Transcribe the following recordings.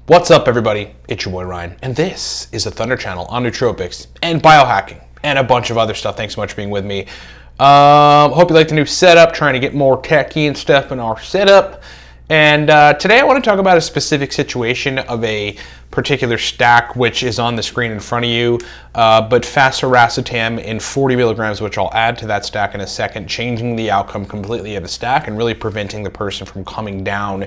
What's up, everybody? It's your boy Ryan, and this is the Thunder Channel on nootropics and biohacking and a bunch of other stuff. Thanks so much for being with me. Hope you like the new setup, trying to get more techy and stuff in our setup. And today I want to talk about a specific situation of a particular stack, which is on the screen in front of you, but Fasoracetam in 40 milligrams, which I'll add to that stack in a second, changing the outcome completely of the stack and really preventing the person from coming down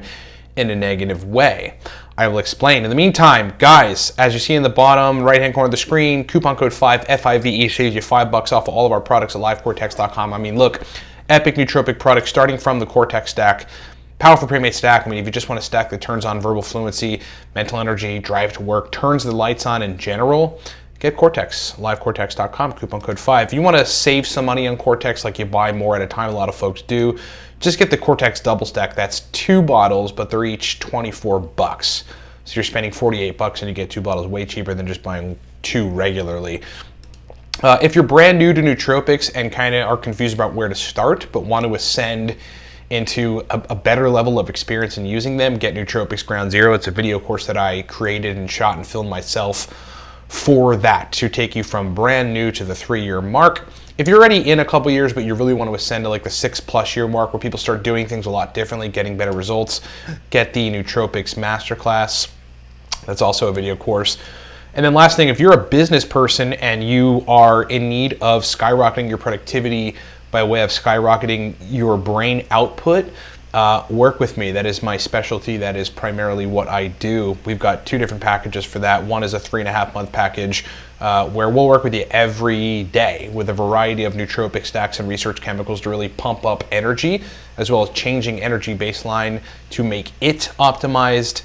in a negative way. I will explain. In the meantime, guys, as you see in the bottom right-hand corner of the screen, coupon code 5, FIVE, saves you $5 off of all of our products at livecortex.com. I mean, look, epic nootropic products starting from the Cortex stack, powerful pre-made stack. I mean, if you just want a stack that turns on verbal fluency, mental energy, drive to work, turns the lights on in general, get Cortex, livecortex.com, coupon code 5. If you want to save some money on Cortex, like you buy more at a time, a lot of folks do, just get the Cortex double stack. That's 2 bottles, but they're each 24 bucks. So you're spending 48 bucks and you get 2 bottles, way cheaper than just buying 2 regularly. If you're brand new to nootropics and kind of are confused about where to start, but want to ascend into a better level of experience in using them, get Nootropics Ground Zero. It's a video course that I created and shot and filmed myself for that, to take you from brand new to the 3-year mark. If you're already in a couple years, but you really want to ascend to like the 6+ year mark where people start doing things a lot differently, getting better results, get the Nootropics Masterclass. That's also a video course. And then last thing, if you're a business person and you are in need of skyrocketing your productivity by way of skyrocketing your brain output, work with me. That is my specialty. That is primarily what I do. We've got 2 different packages for that. One is a 3.5-month package where we'll work with you every day with a variety of nootropic stacks and research chemicals to really pump up energy, as well as changing energy baseline to make it optimized.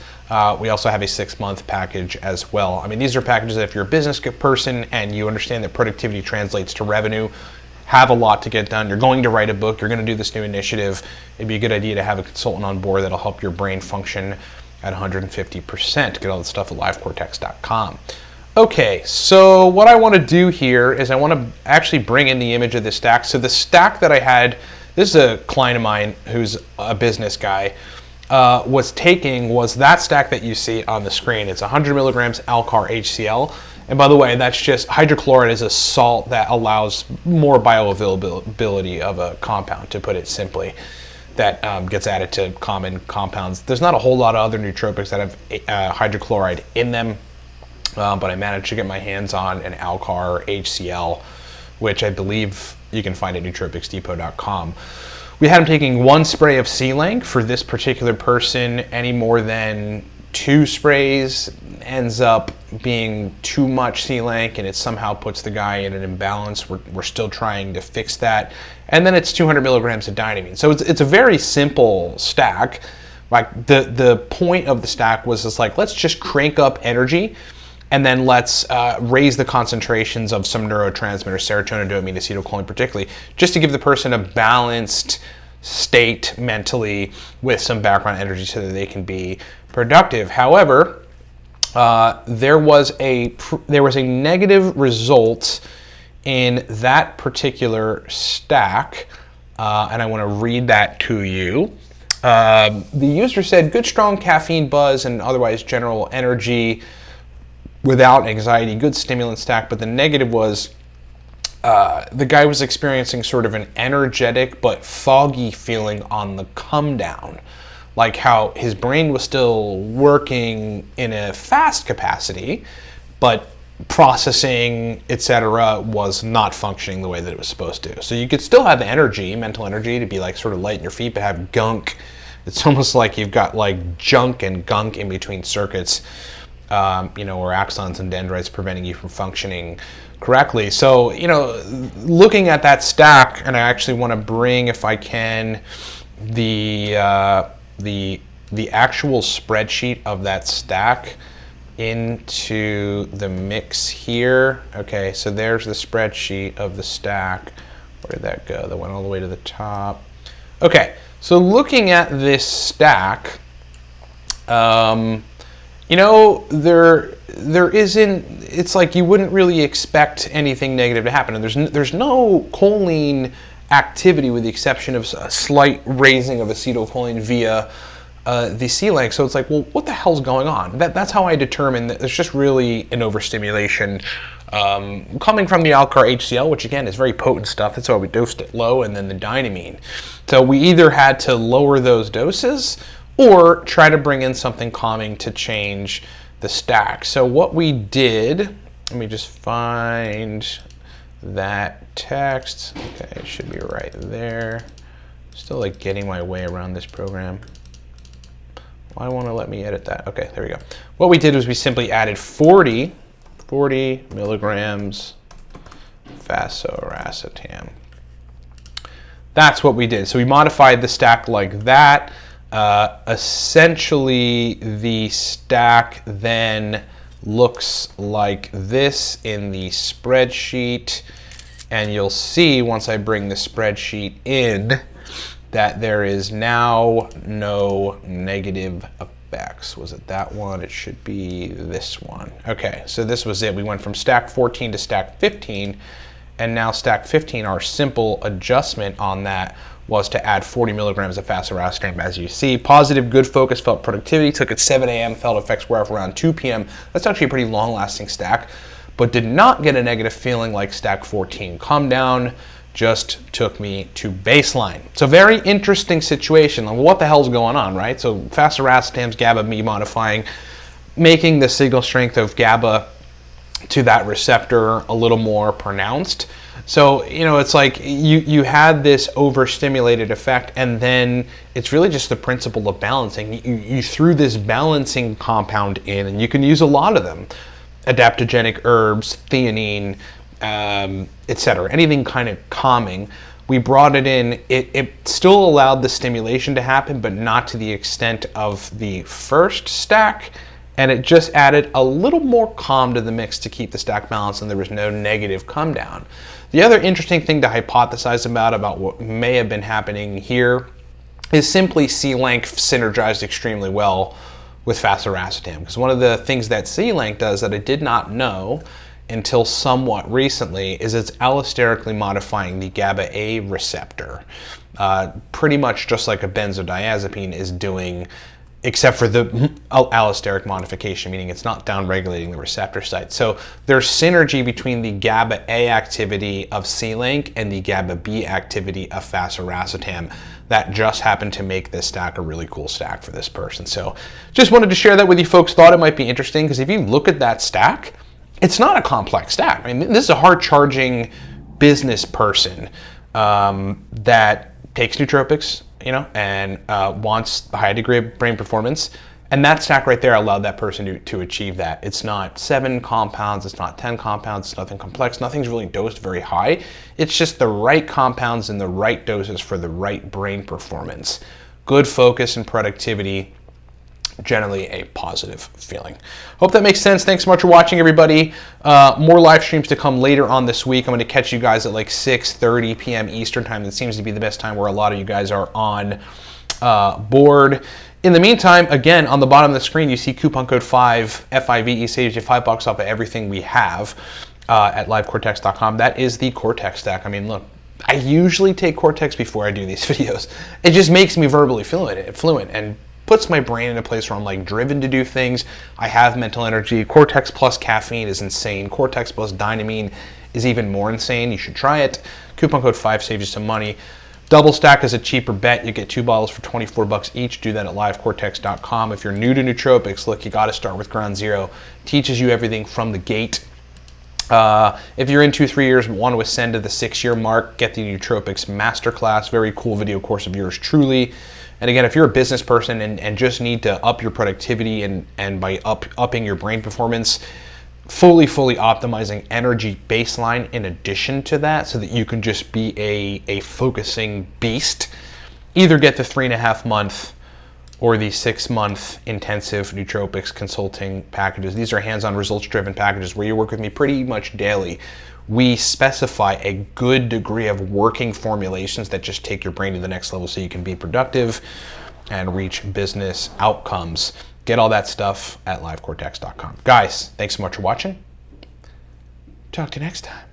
We also have a 6-month package as well. I mean, these are packages that if you're a business person and you understand that productivity translates to revenue, have a lot to get done, you're going to write a book, you're going to do this new initiative, it'd be a good idea to have a consultant on board that'll help your brain function at 150%. Get all the stuff at livecortex.com. Okay, so what I want to do here is I want to actually bring in the image of this stack. So the stack that I had, this is a client of mine who's a business guy, was that stack that you see on the screen. It's 100 milligrams Alcar HCl. And by the way, that's just, hydrochloride is a salt that allows more bioavailability of a compound, to put it simply, that gets added to common compounds. There's not a whole lot of other nootropics that have hydrochloride in them, but I managed to get my hands on an Alcar HCl, which I believe you can find at nootropicsdepot.com. We had him taking 1 spray of C-Lank for this particular person. Any more than 2 sprays ends up being too much C-Lank, and it somehow puts the guy in an imbalance. We're still trying to fix that. And then it's 200 milligrams of dynamine. So it's a very simple stack. Like the point of the stack was just like, let's just crank up energy, and then let's raise the concentrations of some neurotransmitters, serotonin, dopamine, acetylcholine particularly, just to give the person a balanced state mentally with some background energy so that they can be productive. However, there was a negative result in that particular stack, and I want to read that to you. The user said, good strong caffeine buzz and otherwise general energy without anxiety, good stimulant stack, but the negative was the guy was experiencing sort of an energetic but foggy feeling on the come down. Like how his brain was still working in a fast capacity, but processing, etc., was not functioning the way that it was supposed to. So you could still have energy, mental energy, to be like sort of light in your feet, but have gunk. It's almost like you've got like junk and gunk in between circuits, or axons and dendrites preventing you from functioning correctly. So, looking at that stack, and I actually want to bring, if I can, the actual spreadsheet of that stack into the mix here. Okay, so there's the spreadsheet of the stack. Where did that go? That went all the way to the top. Okay, so looking at this stack, there isn't, it's like you wouldn't really expect anything negative to happen. And there's no choline activity with the exception of a slight raising of acetylcholine via the C-length. So it's like, well, what the hell's going on? That's how I determine that there's just really an overstimulation coming from the Alcar HCl, which again is very potent stuff. That's why we dosed it low, and then the dynamine. So we either had to lower those doses or try to bring in something calming to change the stack. So what we did, let me just find that text. Okay, it should be right there. Still like getting my way around this program. Why won't it let me edit that? Okay, there we go. What we did was we simply added 40 milligrams Fasoracetam. That's what we did. So we modified the stack like that. Essentially, the stack then looks like this in the spreadsheet. And you'll see once I bring the spreadsheet in that there is now no negative effects. Was it that one? It should be this one. Okay, so this was it. We went from stack 14 to stack 15, and now stack 15, our simple adjustment on that was to add 40 milligrams of Fasoracetam. As you see, positive, good focus, felt productivity, took at 7 a.m., felt effects wear off around 2 p.m. That's actually a pretty long-lasting stack, but did not get a negative feeling like stack 14. Calm down, just took me to baseline. It's a very interesting situation. Like, what the hell's going on, right? So Fasoracetam's GABA B modifying, making the signal strength of GABA to that receptor a little more pronounced. So, you know, it's like you had this overstimulated effect, and then it's really just the principle of balancing. You threw this balancing compound in, and you can use a lot of them. Adaptogenic herbs, theanine, etc. Anything kind of calming. We brought it in. It still allowed the stimulation to happen, but not to the extent of the first stack. And it just added a little more calm to the mix to keep the stack balanced, and there was no negative come down. The other interesting thing to hypothesize about what may have been happening here is simply C-length synergized extremely well with Fasoracetam. Because one of the things that C-length does that I did not know until somewhat recently is it's allosterically modifying the GABA A receptor, pretty much just like a benzodiazepine is doing, except for the allosteric modification, meaning it's not downregulating the receptor site. So there's synergy between the GABA A activity of C-length and the GABA B activity of Fasoracetam. That just happened to make this stack a really cool stack for this person. So just wanted to share that with you folks. Thought it might be interesting, because if you look at that stack, it's not a complex stack. I mean, this is a hard charging business person that takes nootropics, you know, and wants a high degree of brain performance. And that stack right there allowed that person to achieve that. It's not 7 compounds, it's not 10 compounds, it's nothing complex, nothing's really dosed very high. It's just the right compounds and the right doses for the right brain performance. Good focus and productivity, generally a positive feeling. Hope that makes sense. Thanks so much for watching, everybody. More live streams to come later on this week. I'm going to catch you guys at like 6:30 p.m. Eastern time. That seems to be the best time where a lot of you guys are on board. In the meantime, again, on the bottom of the screen, you see coupon code 5, FIVE, saves you $5 off of everything we have at livecortex.com. That is the Cortex stack. I mean, look, I usually take Cortex before I do these videos. It just makes me verbally fluent and puts my brain in a place where I'm like driven to do things. I have mental energy. Cortex plus caffeine is insane. Cortex plus dynamine is even more insane. You should try it. Coupon code 5 saves you some money. Double stack is a cheaper bet. You get 2 bottles for $24 each. Do that at livecortex.com. If you're new to nootropics, look, you got to start with ground zero. Teaches you everything from the gate. If you're in 2-3 years but want to ascend to the 6-year mark, get the Nootropics Masterclass. Very cool video course of yours truly. And again, if you're a business person and just need to up your productivity and by upping your brain performance, fully optimizing energy baseline in addition to that so that you can just be a focusing beast, either get the 3.5-month or the 6-month intensive nootropics consulting packages. These are hands-on results-driven packages where you work with me pretty much daily. We specify a good degree of working formulations that just take your brain to the next level so you can be productive and reach business outcomes. Get all that stuff at livecortex.com. Guys, thanks so much for watching. Talk to you next time.